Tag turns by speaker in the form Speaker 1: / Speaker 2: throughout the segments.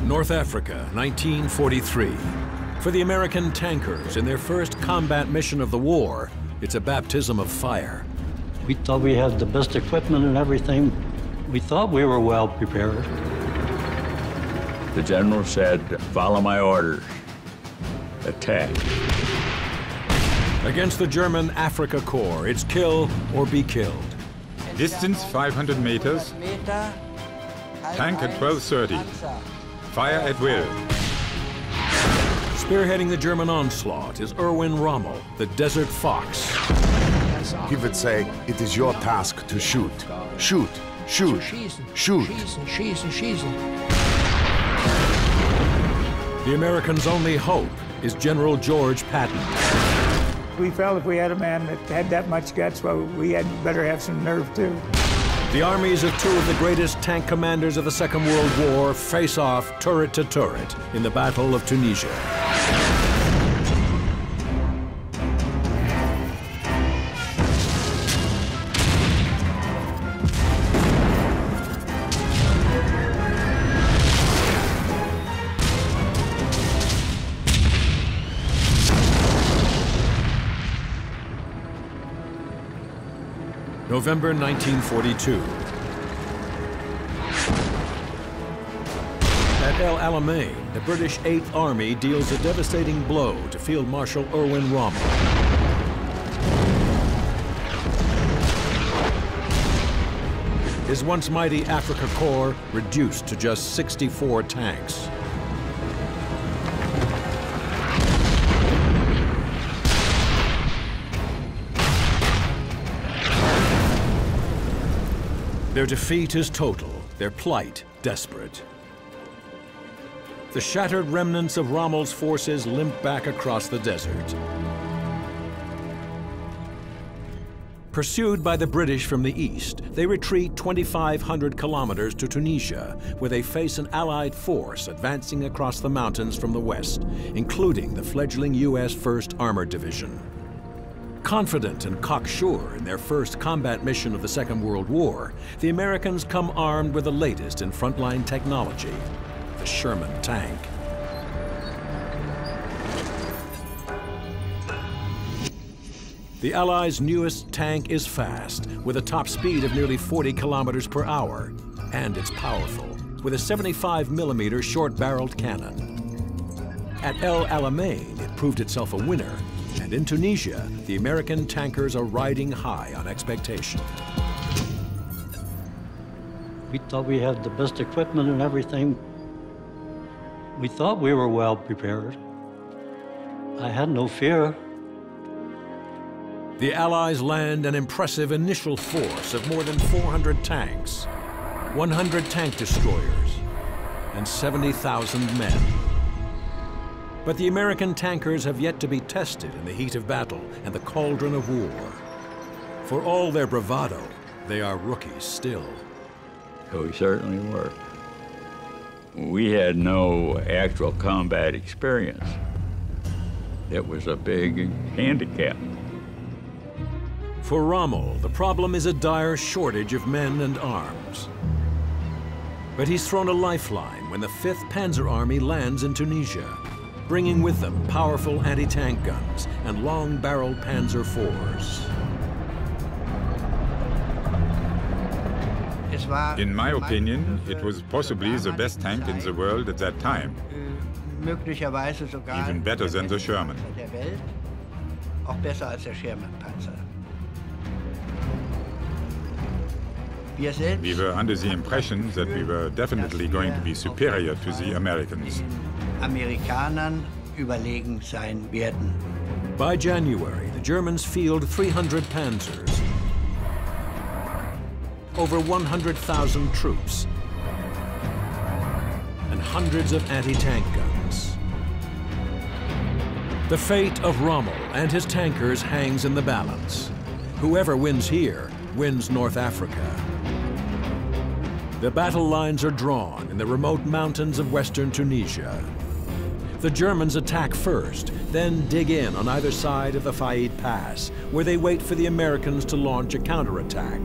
Speaker 1: North Africa, 1943. For the American tankers, in their first combat mission of the war, it's a baptism of fire.
Speaker 2: We thought we had the best equipment and everything. We thought we were well prepared.
Speaker 3: The general said, "Follow my orders. Attack."
Speaker 1: Against the German Afrika Corps, it's kill or be killed.
Speaker 4: Distance 500 meters. Tank at 12:30. Fire at will.
Speaker 1: Spearheading the German onslaught is Rommel, the Desert Fox.
Speaker 5: He would say, "It is your task to shoot. Shoot, shoot, shoot."
Speaker 1: The Americans' only hope is General George Patton.
Speaker 6: We felt if we had a man that had that much guts, well, we had better have some nerve too.
Speaker 1: The armies of two of the greatest tank commanders of the Second World War face off turret to turret in the Battle of Tunisia. November 1942. At El Alamein, the British 8th Army deals a devastating blow to Field Marshal Rommel. His once mighty Afrika Corps reduced to just 64 tanks. Their defeat is total, their plight desperate. The shattered remnants of Rommel's forces limp back across the desert. Pursued by the British from the east, they retreat 2,500 kilometers to Tunisia, where they face an Allied force advancing across the mountains from the west, including the fledgling U.S. 1st Armored Division. Confident and cocksure in their first combat mission of the Second World War, the Americans come armed with the latest in frontline technology, the Sherman tank. The Allies' newest tank is fast, with a top speed of nearly 40 kilometers per hour, and it's powerful, with a 75mm short-barreled cannon. At El Alamein, it proved itself a winner, and in Tunisia, the American tankers are riding high on expectation.
Speaker 2: We thought we had the best equipment and everything. We thought we were well prepared. I had no fear.
Speaker 1: The Allies land an impressive initial force of more than 400 tanks, 100 tank destroyers, and 70,000 men. But the American tankers have yet to be tested in the heat of battle and the cauldron of war. For all their bravado, they are rookies still.
Speaker 3: We certainly were. We had no actual combat experience. It was a big handicap.
Speaker 1: For Rommel, the problem is a dire shortage of men and arms. But he's thrown a lifeline when the 5th Panzer Army lands in Tunisia, bringing with them powerful anti-tank guns and long-barreled Panzer IVs.
Speaker 4: In my opinion, it was possibly the best tank in the world at that time. Even better than the Sherman. We were under the impression that we were definitely going to be superior to the Americans.
Speaker 1: By January, the Germans field 300 panzers, over 100,000 troops, and hundreds of anti-tank guns. The fate of Rommel and his tankers hangs in the balance. Whoever wins here wins North Africa. The battle lines are drawn in the remote mountains of western Tunisia. The Germans attack first, then dig in on either side of the Faid Pass, where they wait for the Americans to launch a counterattack,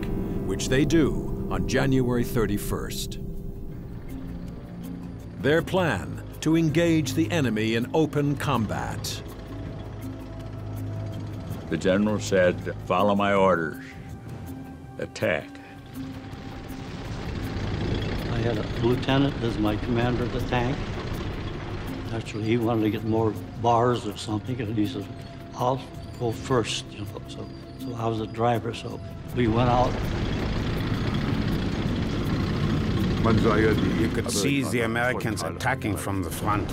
Speaker 1: which they do on January 31st. Their plan, to engage the enemy in open combat.
Speaker 3: The general said, follow my orders, attack.
Speaker 2: I had a lieutenant as my commander of the tank. Actually, he wanted to get more bars or something, and he said, I'll go first, you know. So I was the driver, so we went out.
Speaker 5: You could see the Americans attacking from the front.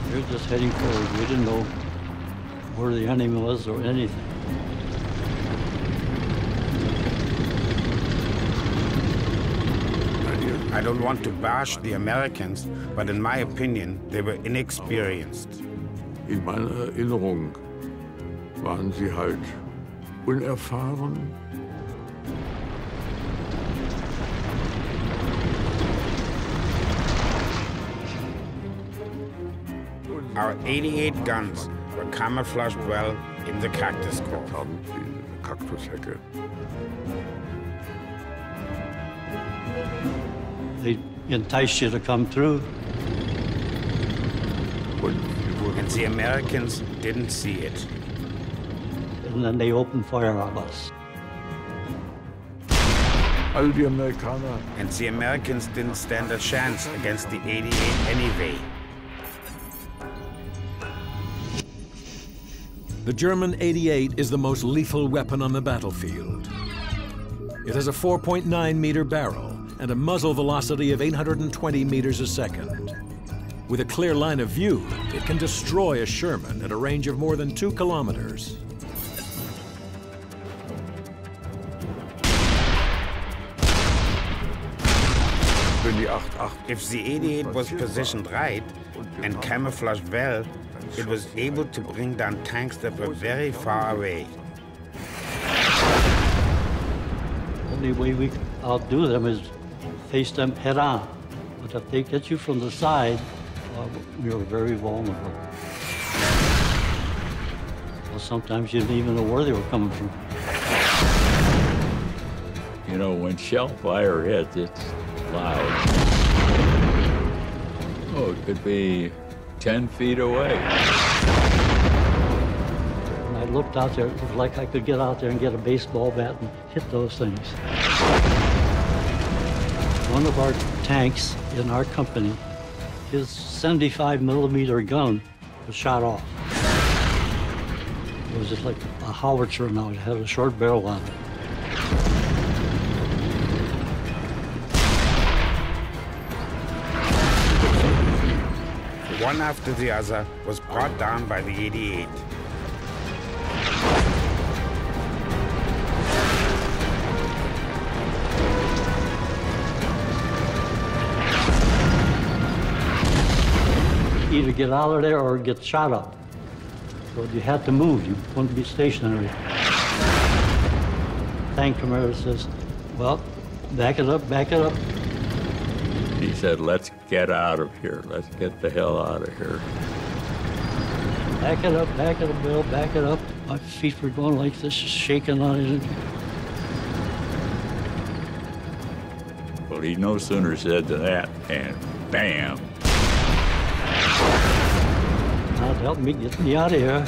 Speaker 2: We were just heading forward. We didn't know where the enemy was or anything.
Speaker 5: I don't want to bash the Americans, but in my opinion, they were inexperienced.
Speaker 7: In meiner Erinnerung waren sie halt unerfahren.
Speaker 5: Our 88 guns were camouflaged well in the cactus grove.
Speaker 7: Kaktushecke.
Speaker 2: They enticed you to come through.
Speaker 5: And the Americans didn't see it.
Speaker 2: And then they opened fire on us.
Speaker 7: All die Amerikaner.
Speaker 5: And the Americans didn't stand a chance against the 88 anyway.
Speaker 1: The German 88 is the most lethal weapon on the battlefield. It has a 4.9-meter barrel and a muzzle velocity of 820 meters a second. With a clear line of view, it can destroy a Sherman at a range of more than 2 kilometers.
Speaker 5: If the 88 was positioned right and camouflaged well, it was able to bring down tanks that were very far away.
Speaker 2: The only way we could outdo them is face them head on. But if they get you from the side, we were very vulnerable. Well, sometimes you didn't even know where they were coming from.
Speaker 3: You know, when shell fire hits, it's loud. Oh, it could be 10 feet away.
Speaker 2: When I looked out there, it was like I could get out there and get a baseball bat and hit those things. One of our tanks in our company, his 75-millimeter gun was shot off. It was just like a howitzer now. It had a short barrel on it.
Speaker 5: One after the other was brought down by the 88.
Speaker 2: Either get out of there or get shot up. So you had to move. You couldn't be stationary. Tank commander says, well, back it up, back it up.
Speaker 3: He said, let's get out of here. Let's get the hell out of here.
Speaker 2: Back it up, Bill, back it up. My feet were going like this, shaking on it.
Speaker 3: Well, he no sooner said to that, and bam.
Speaker 2: Now help me get me out of here.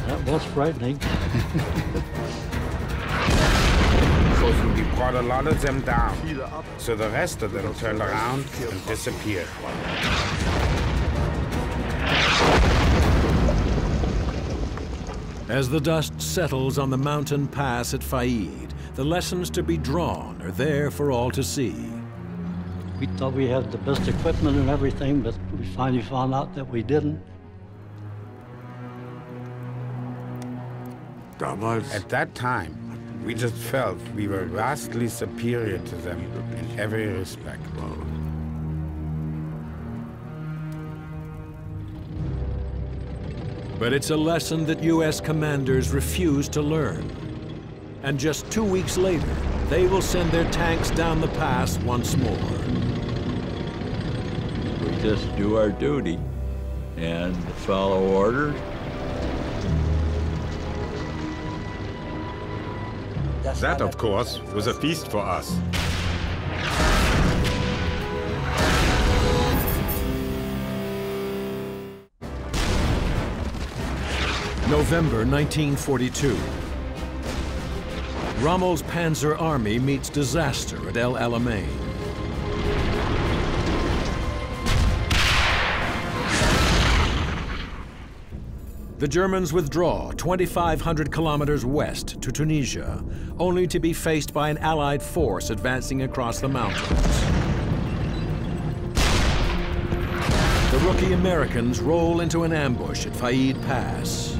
Speaker 2: That was frightening.
Speaker 5: We brought a lot of them down, so the rest of them turned around and disappeared.
Speaker 1: As the dust settles on the mountain pass at Faid, the lessons to be drawn are there for all to see.
Speaker 2: We thought we had the best equipment and everything, but we finally found out that we didn't.
Speaker 5: At that time, we just felt we were vastly superior to them in every respect.
Speaker 1: But it's a lesson that U.S. commanders refuse to learn. And just 2 weeks later, they will send their tanks down the pass once more.
Speaker 3: We just do our duty and follow orders.
Speaker 4: That, of course, was a feast for us.
Speaker 1: November 1942. Rommel's Panzer Army meets disaster at El Alamein. The Germans withdraw 2,500 kilometers west to Tunisia, only to be faced by an Allied force advancing across the mountains. The rookie Americans roll into an ambush at Faid Pass.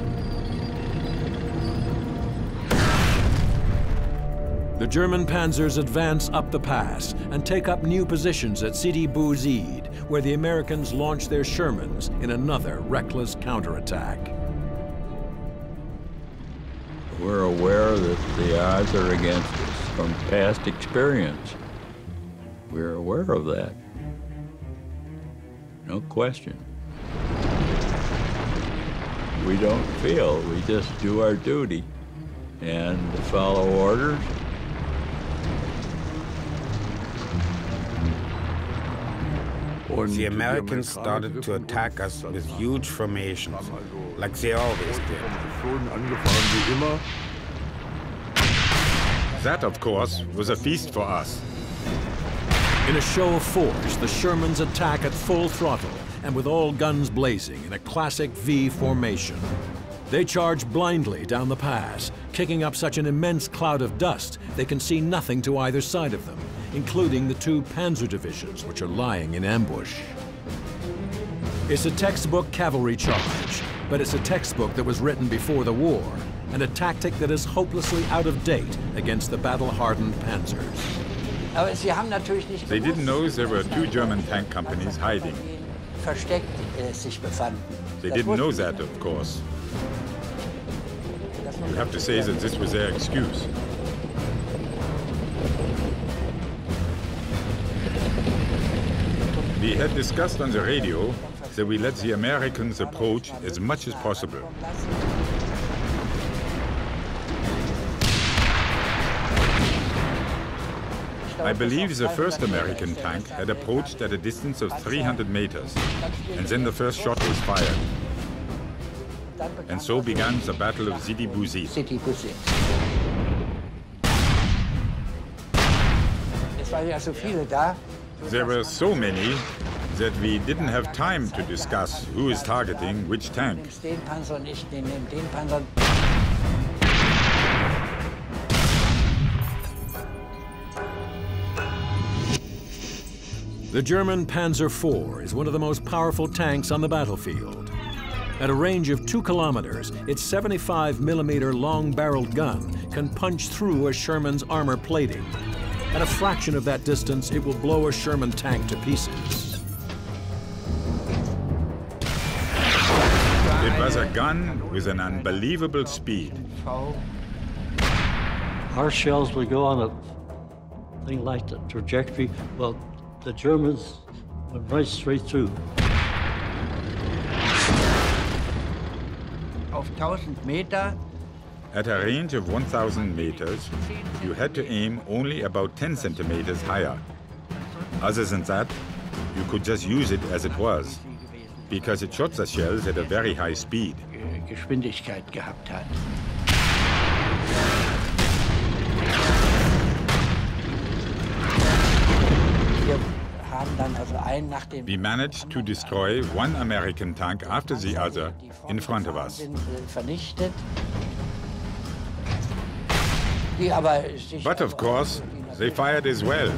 Speaker 1: The German panzers advance up the pass and take up new positions at Sidi Bouzid, where the Americans launch their Shermans in another reckless counterattack.
Speaker 3: We're aware that the odds are against us from past experience. We're aware of that. No question. We don't feel, we just do our duty and follow orders.
Speaker 5: The Americans started to attack us with huge formations, like they always did.
Speaker 4: That, of course, was a feast for us.
Speaker 1: In a show of force, the Shermans attack at full throttle and with all guns blazing in a classic V formation. They charge blindly down the pass, kicking up such an immense cloud of dust they can see nothing to either side of them, including the two panzer divisions which are lying in ambush. It's a textbook cavalry charge, but it's a textbook that was written before the war, and a tactic that is hopelessly out of date against the battle-hardened panzers.
Speaker 4: They didn't know there were two German tank companies hiding. They didn't know that, of course. You have to say that this was their excuse. We had discussed on the radio that we let the Americans approach as much as possible. I believe the first American tank had approached at a distance of 300 meters, and then the first shot was fired. And so began the Battle of Sidi Bouzid. There were so many that we didn't have time to discuss who is targeting which tank.
Speaker 1: The German Panzer IV is one of the most powerful tanks on the battlefield. At a range of 2 kilometers, its 75mm long-barreled gun can punch through a Sherman's armor plating. At a fraction of that distance, it will blow a Sherman tank to pieces.
Speaker 4: It was a gun with an unbelievable speed.
Speaker 2: Our shells would go on a thing like the trajectory. Well, the Germans went right straight through.
Speaker 4: At a range of 1,000 meters, you had to aim only about 10 centimeters higher. Other than that, you could just use it as it was, because it shot the shells at a very high speed. We managed to destroy one American tank after the other in front of us. But of course, they fired as well.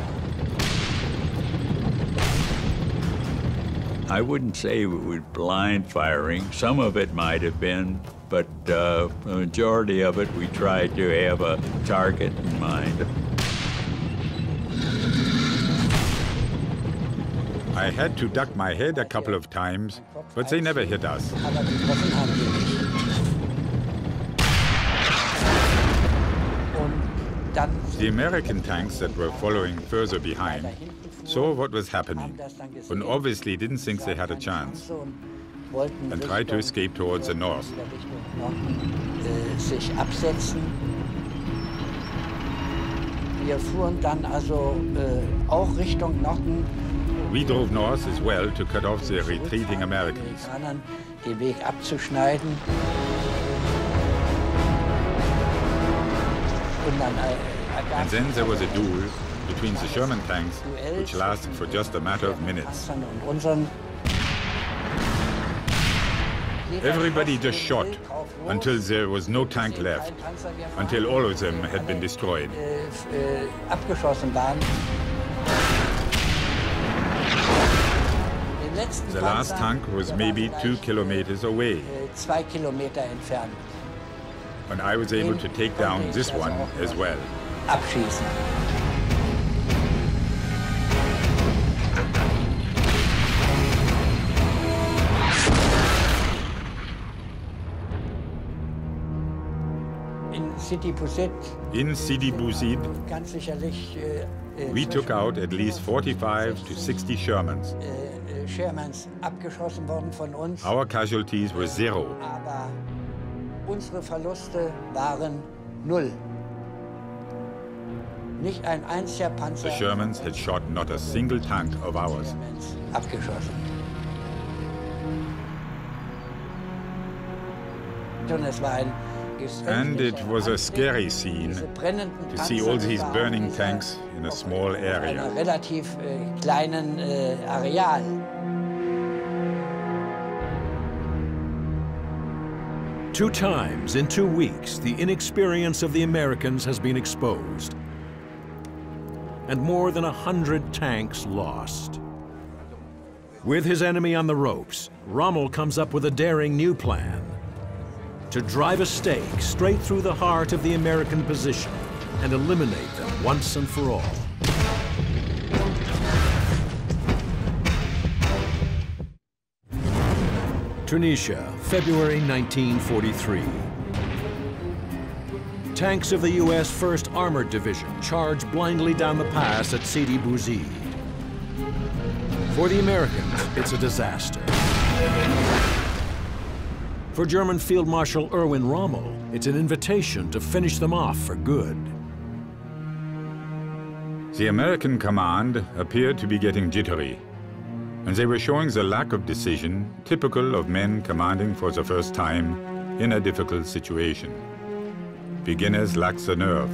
Speaker 3: I wouldn't say it was blind firing. Some of it might have been, but the majority of it we tried to have a target in mind.
Speaker 4: I had to duck my head a couple of times, but they never hit us. The American tanks that were following further behind saw what was happening, and obviously didn't think they had a chance, and tried to escape towards the north.
Speaker 8: Wir fuhren dann also auch Richtung Norden.
Speaker 4: We drove north as well to cut off the retreating Americans.
Speaker 8: Den Weg abzuschneiden.
Speaker 4: And then there was a duel between the Sherman tanks, which lasted for just a matter of minutes. Everybody just shot until there was no tank left, until all of them had been destroyed. The last tank was maybe 2 kilometers away. And I was able to take down this one as well. In Sidi Bouzid, we took out at least 45 to 60 Shermans. Our casualties were 0.
Speaker 8: Unsere Verluste waren 0. Nicht ein einziger Panzer.
Speaker 4: The Shermans had shot not a single tank of ours.
Speaker 8: Abgeschossen. Und es war ein
Speaker 4: And it was a scary scene to see all these burning tanks in a small area.
Speaker 8: Relativ kleinen Areal.
Speaker 1: Two times in 2 weeks, the inexperience of the Americans has been exposed, and more than 100 tanks lost. With his enemy on the ropes, Rommel comes up with a daring new plan: to drive a stake straight through the heart of the American position and eliminate them once and for all. Tunisia, February 1943. Tanks of the U.S. 1st Armored Division charge blindly down the pass at Sidi Bouzid. For the Americans, it's a disaster. For German Field Marshal Erwin Rommel, it's an invitation to finish them off for good.
Speaker 4: The American command appeared to be getting jittery, and they were showing the lack of decision typical of men commanding for the first time in a difficult situation. Beginners lack the nerve.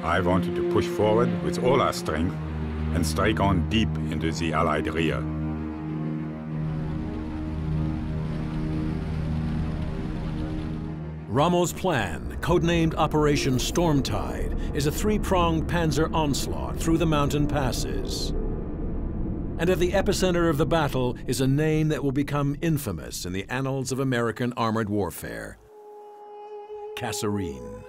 Speaker 4: I wanted to push forward with all our strength and strike on deep into the Allied rear.
Speaker 1: Rommel's plan, codenamed Operation Stormtide, is a 3-pronged panzer onslaught through the mountain passes. And at the epicenter of the battle is a name that will become infamous in the annals of American armored warfare: Kasserine.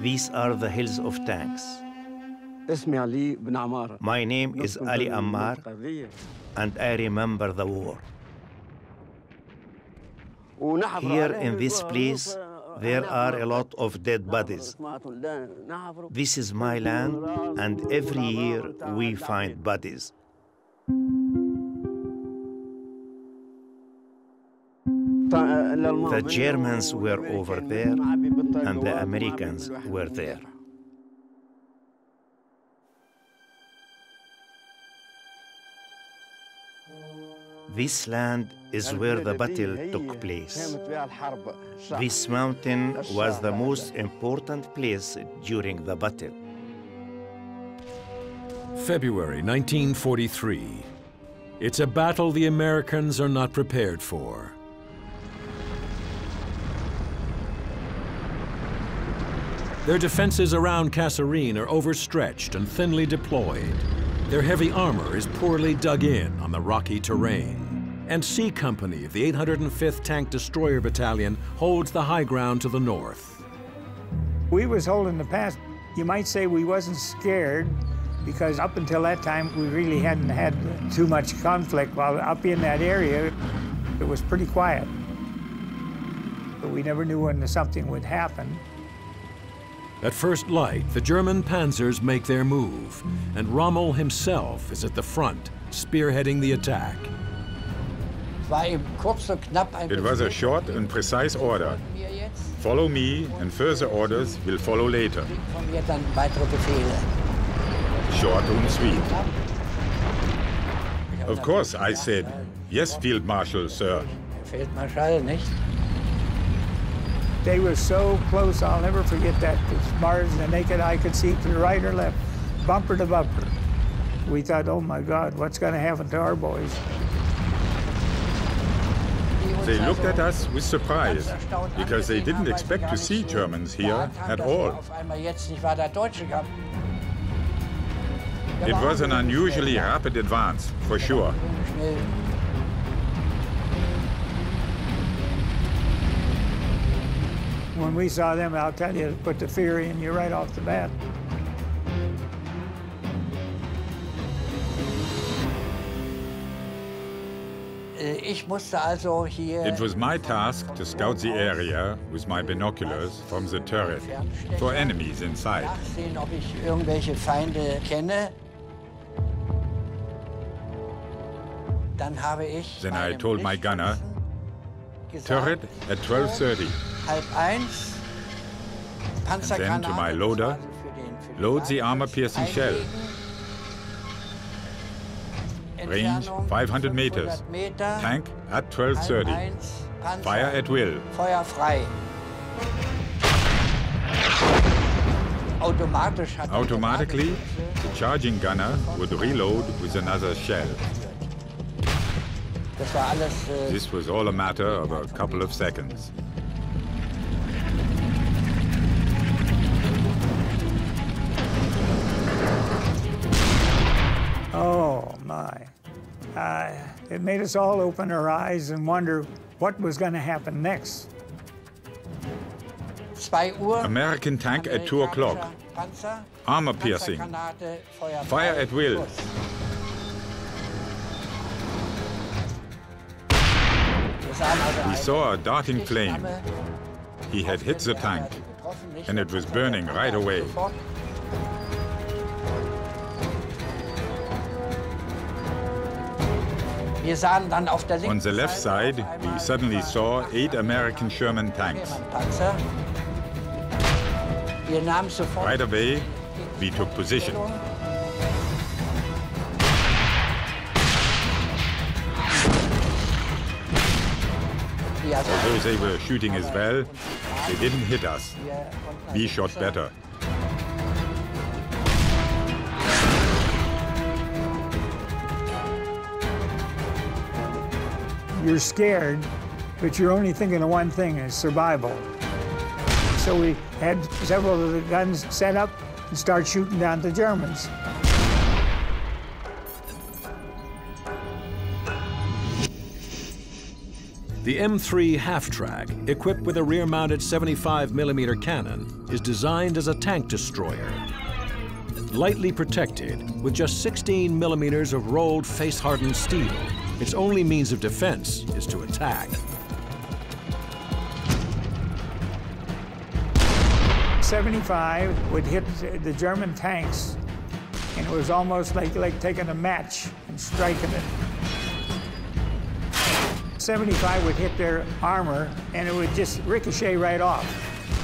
Speaker 9: These are the hills of tanks. My name is Ali Ammar, and I remember the war. Here in this place, there are a lot of dead bodies. This is my land, and every year we find bodies. The Germans were over there, and the Americans were there. This land is where the battle took place. This mountain was the most important place during the battle.
Speaker 1: February 1943. It's a battle the Americans are not prepared for. Their defenses around Kasserine are overstretched and thinly deployed. Their heavy armor is poorly dug in on the rocky terrain. And C Company of the 805th Tank Destroyer Battalion holds the high ground to the north.
Speaker 6: We was holding the pass. You might say we wasn't scared, because up until that time, we really hadn't had too much conflict. While up in that area, it was pretty quiet. But we never knew when something would happen.
Speaker 1: At first light, the German panzers make their move, and Rommel himself is at the front, spearheading the attack.
Speaker 4: It was a short and precise order. Follow me, and further orders will follow later. Short and sweet. Of course, I said, yes, Field Marshal, sir.
Speaker 6: They were so close, I'll never forget that. As far as the naked eye could see to the right or left, bumper to bumper. We thought, oh my God, what's going to happen to our boys?
Speaker 4: They looked at us with surprise, because they didn't expect to see Germans here at all. It was an unusually rapid advance, for sure.
Speaker 6: When we saw them, I'll tell you, it put the fear in you right off the bat.
Speaker 4: It was my task to scout the area with my binoculars from the turret for enemies inside. Then I told my gunner, turret at 12:30. And then to my loader, load the armor-piercing shell. Range 500 meters. Tank at 12:30. Fire at will. Automatically, the charging gunner would reload with another shell. This was all a matter of a couple of seconds.
Speaker 6: Oh, my. It made us all open our eyes and wonder what was going to happen next.
Speaker 4: American tank at 2 o'clock. Armor piercing. Fire at will. We saw a darting flame. He had hit the tank, and it was burning right away. On the left side, we suddenly saw 8 American Sherman tanks. Right away, we took position. Although they were shooting as well, they didn't hit us. We shot better.
Speaker 6: You're scared, but you're only thinking of one thing, is survival. So we had several of the guns set up and start shooting down the Germans.
Speaker 1: The M3 half-track, equipped with a rear-mounted 75mm cannon, is designed as a tank destroyer. Lightly protected, with just 16mm of rolled face-hardened steel, its only means of defense is to attack.
Speaker 6: .75 would hit the German tanks, and it was almost like taking a match and striking it. .75 would hit their armor, and it would just ricochet right off.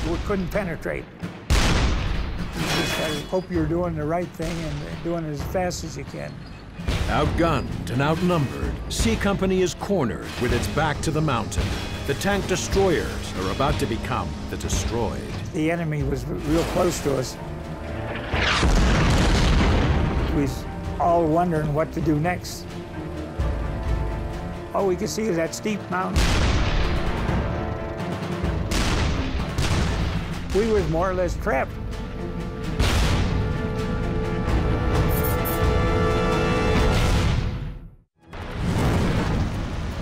Speaker 6: It couldn't penetrate. You just gotta hope you're doing the right thing and doing it as fast as you can.
Speaker 1: Outgunned and outnumbered, C Company is cornered with its back to the mountain. The tank destroyers are about to become the destroyed.
Speaker 6: The enemy was real close to us. We was all wondering what to do next. All we could see is that steep mountain. We was more or less trapped.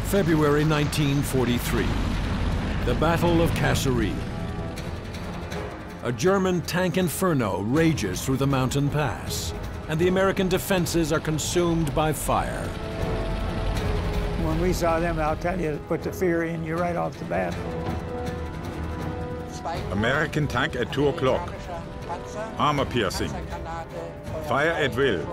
Speaker 1: February 1943, the Battle of Kasserine. A German tank inferno rages through the mountain pass, and the American defenses are consumed by fire.
Speaker 6: When we saw them, I'll tell you, it put the fear in you right off the bat.
Speaker 4: American tank at 2 o'clock. Armor piercing. Fire at will.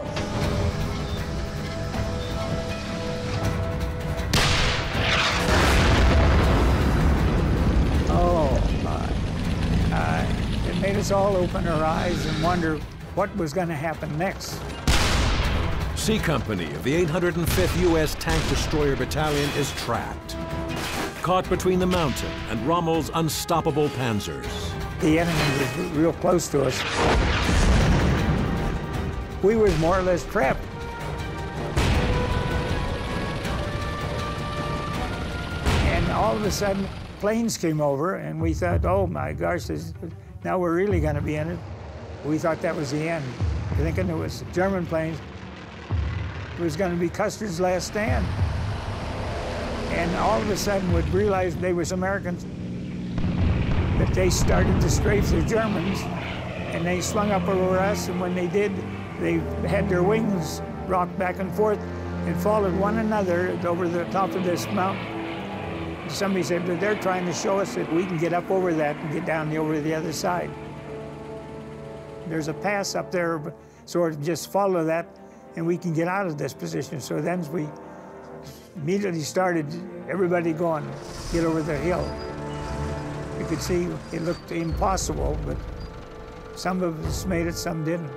Speaker 6: Oh, my. It made us all open our eyes and wonder what was going to happen next.
Speaker 1: C Company of the 805th U.S. Tank Destroyer Battalion is trapped, caught between the mountain and Rommel's unstoppable panzers.
Speaker 6: The enemy was real close to us. We was more or less trapped. And all of a sudden, planes came over, and we thought, oh my gosh, now we're really going to be in it. We thought that was the end. Thinking it was German planes. It was going to be Custer's last stand. And all of a sudden, we'd realize they was Americans, that they started to strafe the Germans, and they swung up over us, and when they did, they had their wings rocked back and forth and followed one another over the top of this mountain. Somebody said that they're trying to show us that we can get up over that and get down over the other side. There's a pass up there, so just follow that, and we can get out of this position. So then we immediately started, everybody going, get over the hill. You could see it looked impossible, but some of us made it, some didn't.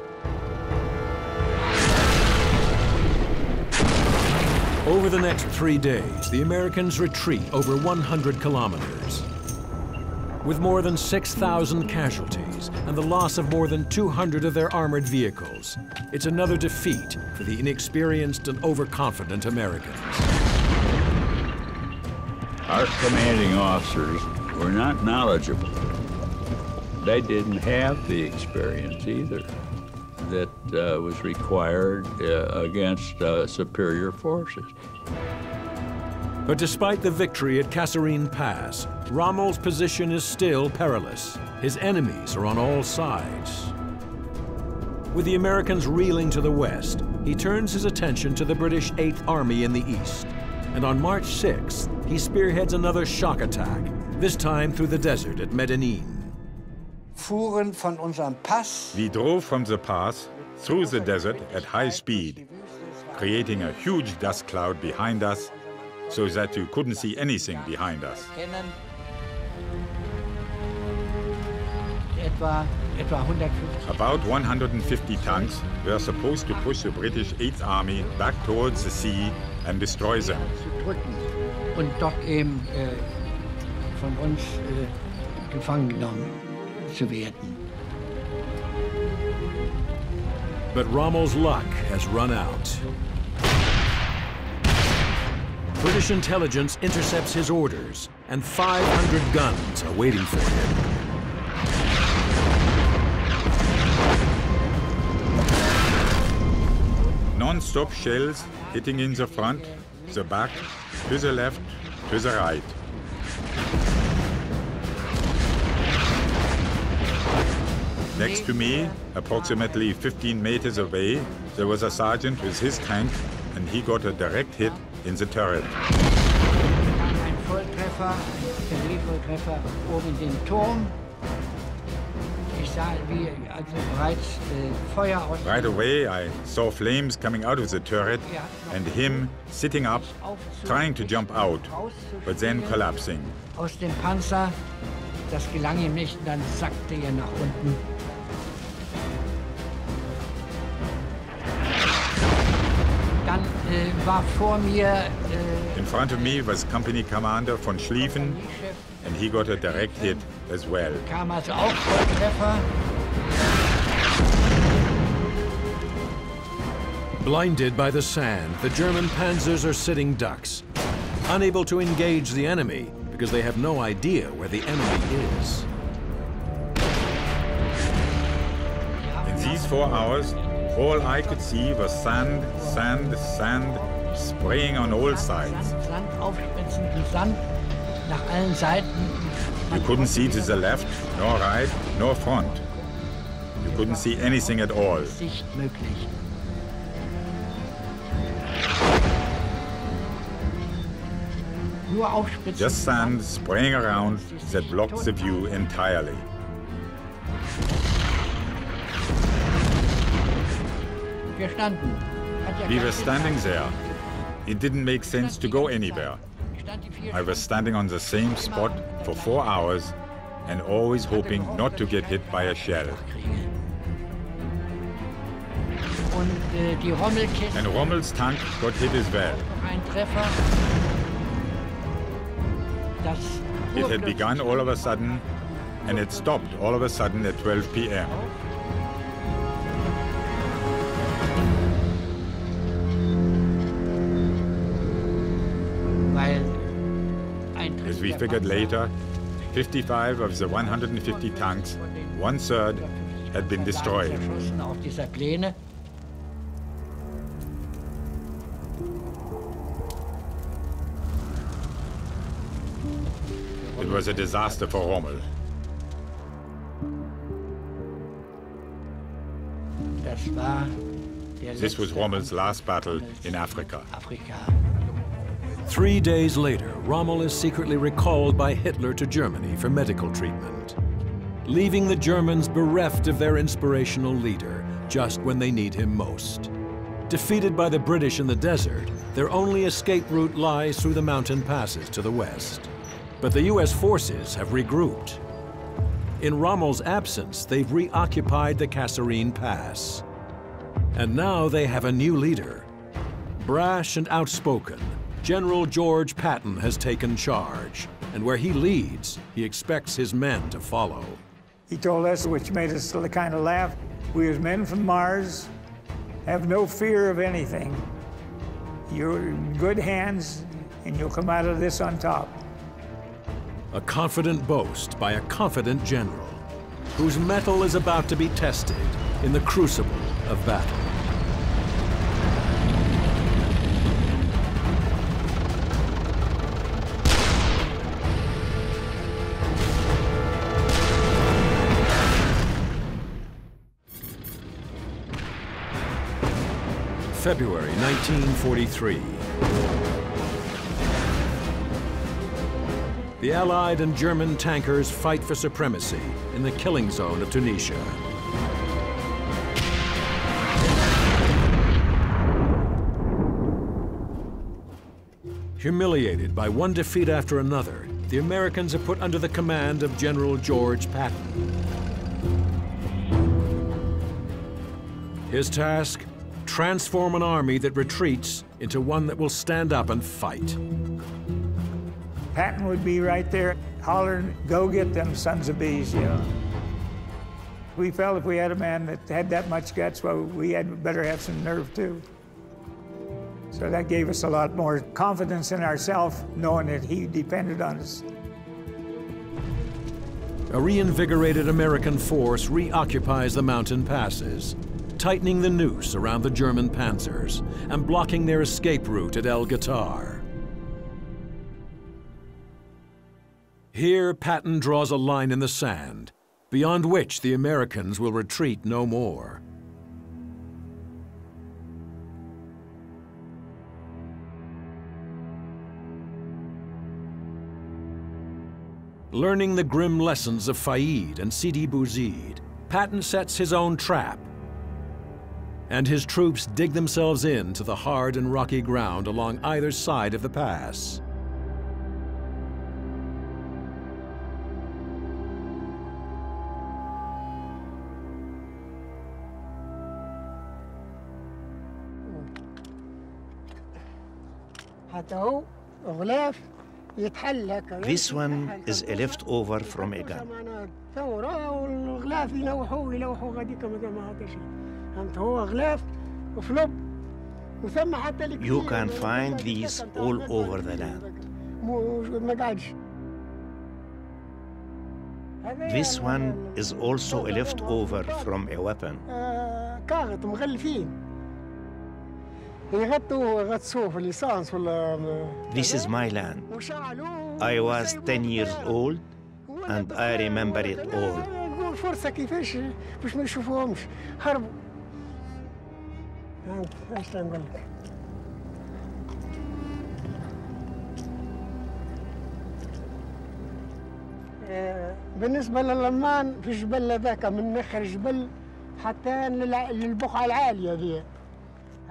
Speaker 1: Over the next 3 days, the Americans retreat over 100 kilometers. With more than 6,000 casualties and the loss of more than 200 of their armored vehicles, it's another defeat for the inexperienced and overconfident Americans.
Speaker 3: Our commanding officers were not knowledgeable. They didn't have the experience either that was required against superior forces.
Speaker 1: But despite the victory at Kasserine Pass, Rommel's position is still perilous. His enemies are on all sides. With the Americans reeling to the west, he turns his attention to the British 8th Army in the east. And on March 6th, he spearheads another shock attack, this time through the desert at Medellin.
Speaker 4: We drove from the pass through the desert at high speed, creating a huge dust cloud behind us so that you couldn't see anything behind us. About 150 tanks were supposed to push the British 8th Army back towards the sea and destroy them.
Speaker 8: Und dort eben von uns gefangen genommen zu werden.
Speaker 1: But Rommel's luck has run out. British intelligence intercepts his orders, and 500 guns are waiting for him.
Speaker 4: Non-stop shells hitting in the front, the back, to the left, to the right. Next to me, approximately 15 meters away, there was a sergeant with his tank, and he got a direct hit in the turret.
Speaker 8: Ein Volltreffer, ein Volltreffer oben in den Turm. Ich sah, wie also bereits Feuer aus.
Speaker 4: Right away, I saw flames coming out of the turret, and him sitting up, trying to jump out, but then collapsing.
Speaker 8: Aus dem Panzer, das gelang ihm nicht, dann sackte er nach unten. Dann war vor mir
Speaker 4: in front of me was company commander von Schlieffen, and he got a direct hit as well.
Speaker 8: Kam also auch Volltreffer.
Speaker 1: Blinded by the sand, the German panzers are sitting ducks, unable to engage the enemy because they have no idea where the enemy is.
Speaker 4: In these 4 hours, all I could see was sand, sand, sand, spraying on all sides.
Speaker 8: Sand, aufspritzenden Sand nach allen Seiten.
Speaker 4: You couldn't see to the left, nor right, nor front. You couldn't see anything at all.
Speaker 8: Nicht möglich. Nur aufspitzen.
Speaker 4: Just sand spraying around that blocks the view entirely.
Speaker 8: Wir standen.
Speaker 4: We were standing there. It didn't make sense to go anywhere. I was standing on the same spot for 4 hours and always hoping not to get hit by a shell. And Rommel's tank got hit as well. It had begun all of a sudden, and it stopped all of a sudden at 12 p.m. As we figured later, 55 of the 150 tanks, 1/3, had been destroyed. It was a disaster for Rommel. This was Rommel's last battle in Africa.
Speaker 1: 3 days later, Rommel is secretly recalled by Hitler to Germany for medical treatment, leaving the Germans bereft of their inspirational leader just when they need him most. Defeated by the British in the desert, their only escape route lies through the mountain passes to the west. But the US forces have regrouped. In Rommel's absence, they've reoccupied the Kasserine Pass. And now they have a new leader. Brash and outspoken, General George Patton has taken charge, and where he leads, he expects his men to follow.
Speaker 6: He told us, which made us kind of laugh, we as men from Mars have no fear of anything. You're in good hands, and you'll come out of this on top.
Speaker 1: A confident boast by a confident general, whose mettle is about to be tested in the crucible of battle. February 1943. The Allied and German tankers fight for supremacy in the killing zone of Tunisia. Humiliated by one defeat after another, the Americans are put under the command of General George Patton. His task? Transform an army that retreats into one that will stand up and fight.
Speaker 6: Patton would be right there hollering, go get them sons of bees, you know. We felt if we had a man that had that much guts, well, we had better have some nerve too. So that gave us a lot more confidence in ourselves, knowing that he depended on us.
Speaker 1: A reinvigorated American force reoccupies the mountain passes, tightening the noose around the German panzers and blocking their escape route at El Guitar. Here, Patton draws a line in the sand, beyond which the Americans will retreat no more. Learning the grim lessons of Faid and Sidi Bouzid, Patton sets his own trap, and his troops dig themselves into the hard and rocky ground along either side of the pass.
Speaker 9: This one is a leftover from a gun. You can find these all over the land. This one is also a leftover from a weapon. This is my land. I was 10 years old and I remember it all.
Speaker 10: بالنسبة للألمان في جبل هذاك من آخر جبل حتى للبقعة العالية ذي.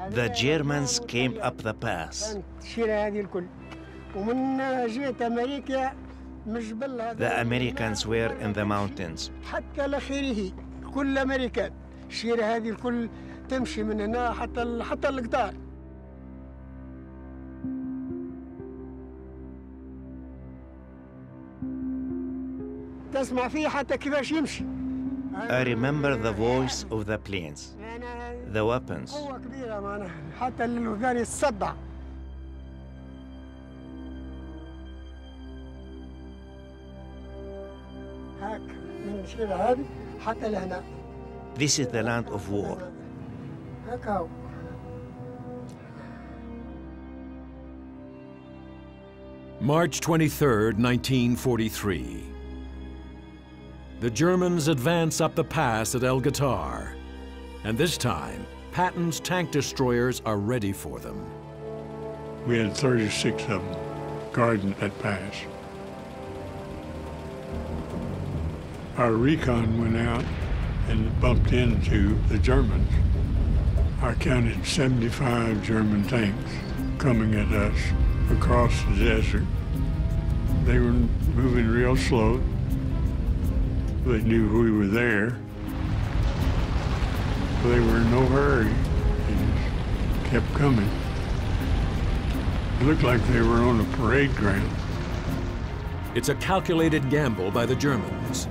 Speaker 9: The Germans came up the pass.
Speaker 10: الشيرة هذه الكل. ومن جهة أمريكا من جبل هذا.
Speaker 9: The Americans were in the mountains.
Speaker 10: حتى لآخره كل أمريكان. الشيرة هذه الكل تمشي من هنا حتى القطار. تسمع فيه حتى كيفاش يمشي.
Speaker 9: I remember the voice of the planes, the weapons.
Speaker 10: قوة كبيرة معناها حتى الوذان يتصدع. هاك من الشيرة هذه حتى لهنا.
Speaker 9: This is the land of war.
Speaker 10: هاكاو.
Speaker 1: March 23rd, 1943. The Germans advance up the pass at El Guitar, and this time, Patton's tank destroyers are ready for them.
Speaker 7: We had 36 of them guarding that pass. Our recon went out and bumped into the Germans. I counted 75 German tanks coming at us across the desert. They were moving real slow. They knew we were there. They were in no hurry. They just kept coming. It looked like they were on a parade ground.
Speaker 1: It's a calculated gamble by the Germans.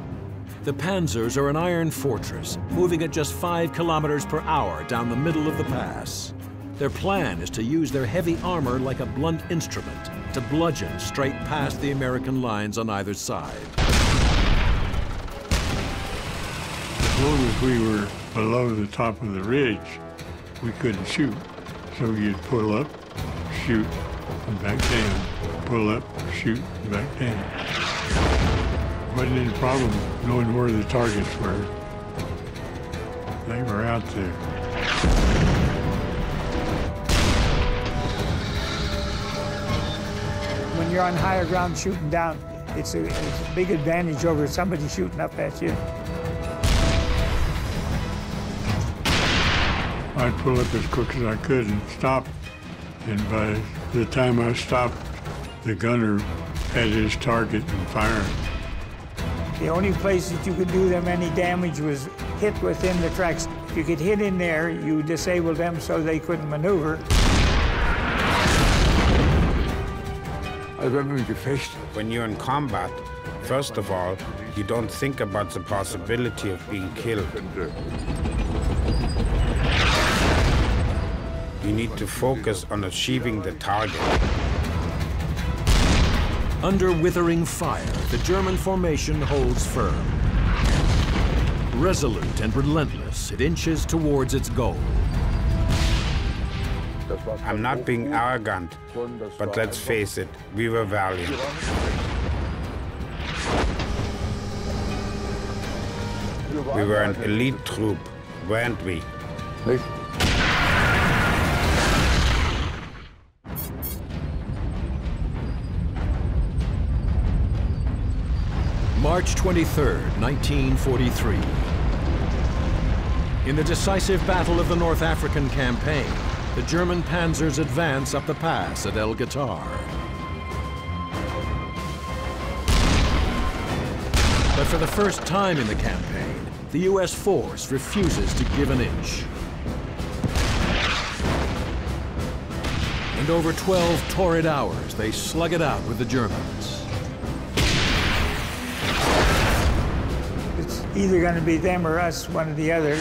Speaker 1: The Panzers are an iron fortress, moving at just 5 kilometers per hour down the middle of the pass. Their plan is to use their heavy armor like a blunt instrument to bludgeon straight past the American lines on either side.
Speaker 7: As long as we were below the top of the ridge, we couldn't shoot. So you'd pull up, shoot, and back down. Pull up, shoot, and back down. Wasn't any problem knowing where the targets were. They were out there.
Speaker 6: When you're on higher ground shooting down, it's a big advantage over somebody shooting up at you.
Speaker 7: I'd pull up as quick as I could and stop. And by the time I stopped, the gunner had his target and firing.
Speaker 6: The only place that you could do them any damage was hit within the tracks. If you could hit in there, you disabled them so they couldn't maneuver.
Speaker 5: When you're in combat, first of all, you don't think about the possibility of being killed. You need to focus on achieving the target.
Speaker 1: Under withering fire, the German formation holds firm. Resolute and relentless, it inches towards its goal.
Speaker 5: I'm not being arrogant, but let's face it, we were valiant. We were an elite troop, weren't we?
Speaker 1: March 23rd, 1943. In the decisive battle of the North African campaign, the German panzers advance up the pass at El Guitar. But for the first time in the campaign, the U.S. force refuses to give an inch. And over 12 torrid hours, they slug it out with the Germans.
Speaker 6: It's either going to be them or us, one or the other.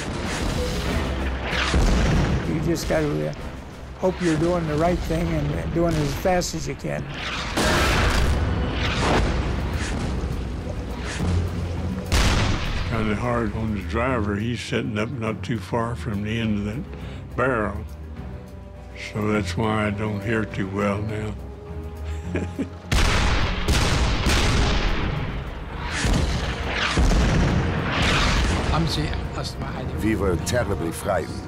Speaker 6: You just got to hope you're doing the right thing and doing it as fast as you can.
Speaker 7: Kind of hard on the driver. He's sitting up not too far from the end of that barrel. So that's why I don't hear too well now.
Speaker 11: We were terribly frightened.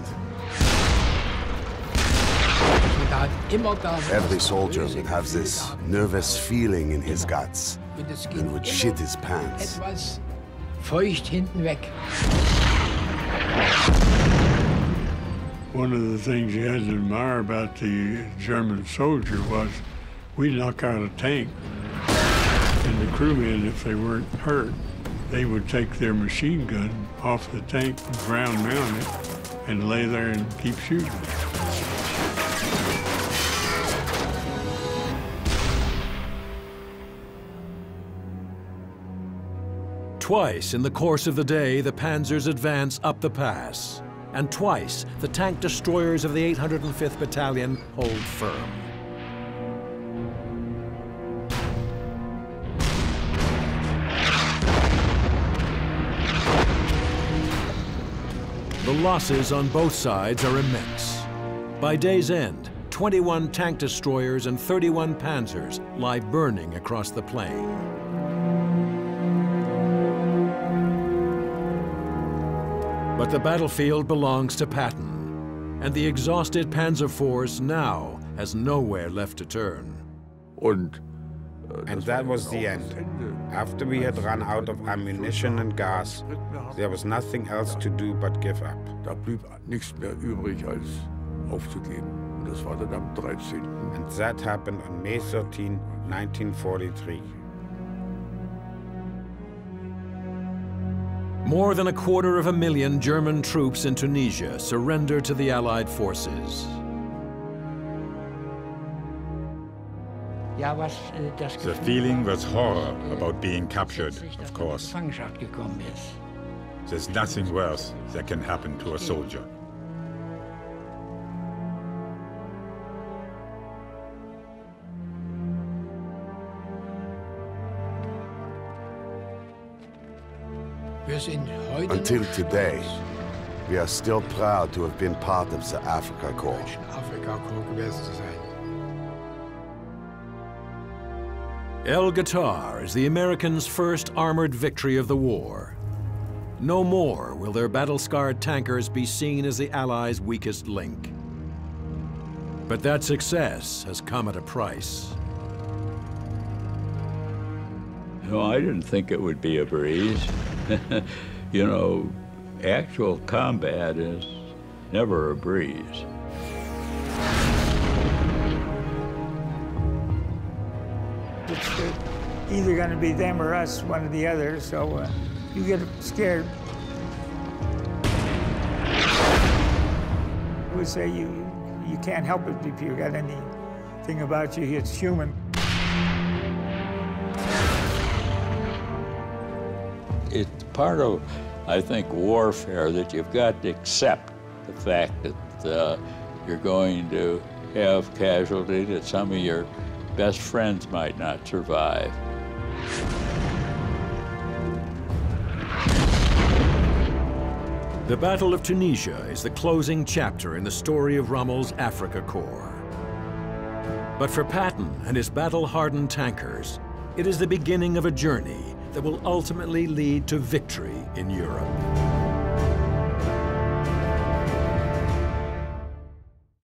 Speaker 11: Every soldier would have this nervous feeling in his guts. and would shit his pants.
Speaker 8: Etwas feucht hinten weg.
Speaker 7: One of the things you had to admire about the German soldier was we'd knock out a tank, and the crewmen, if they weren't hurt, they would take their machine gun off the tank, ground mount it, and lay there and keep shooting.
Speaker 1: Twice in the course of the day, the panzers advance up the pass. And twice, the tank destroyers of the 805th Battalion hold firm. The losses on both sides are immense. By day's end, 21 tank destroyers and 31 panzers lie burning across the plain. But the battlefield belongs to Patton, and the exhausted Panzer Force now has nowhere left to turn.
Speaker 5: And that was the end. After we had run out of ammunition and gas, there was nothing else to do but give up.
Speaker 12: Da blieb nichts mehr übrig als aufzugeben. Und das war dann am 13.
Speaker 5: And that happened on May 13, 1943.
Speaker 1: More than 250,000 German troops in Tunisia surrender to the Allied forces.
Speaker 4: The feeling was horror about being captured, of course. There's nothing worse that can happen to a soldier.
Speaker 11: Until today, we are still proud to have been part of the Afrika Korps.
Speaker 1: El Guitar is the Americans' first armored victory of the war. No more will their battle-scarred tankers be seen as the Allies' weakest link. But that success has come at a price.
Speaker 3: No, I didn't think it would be a breeze. You know, actual combat is never a breeze.
Speaker 6: It's either going to be them or us, one or the other, so you get scared. I would say you can't help it if you got anything about you. It's human.
Speaker 3: It's part of, I think, warfare that you've got to accept the fact that you're going to have casualty, that some of your best friends might not survive.
Speaker 1: The Battle of Tunisia is the closing chapter in the story of Rommel's Afrika Korps. But for Patton and his battle-hardened tankers, it is the beginning of a journey that will ultimately lead to victory in Europe.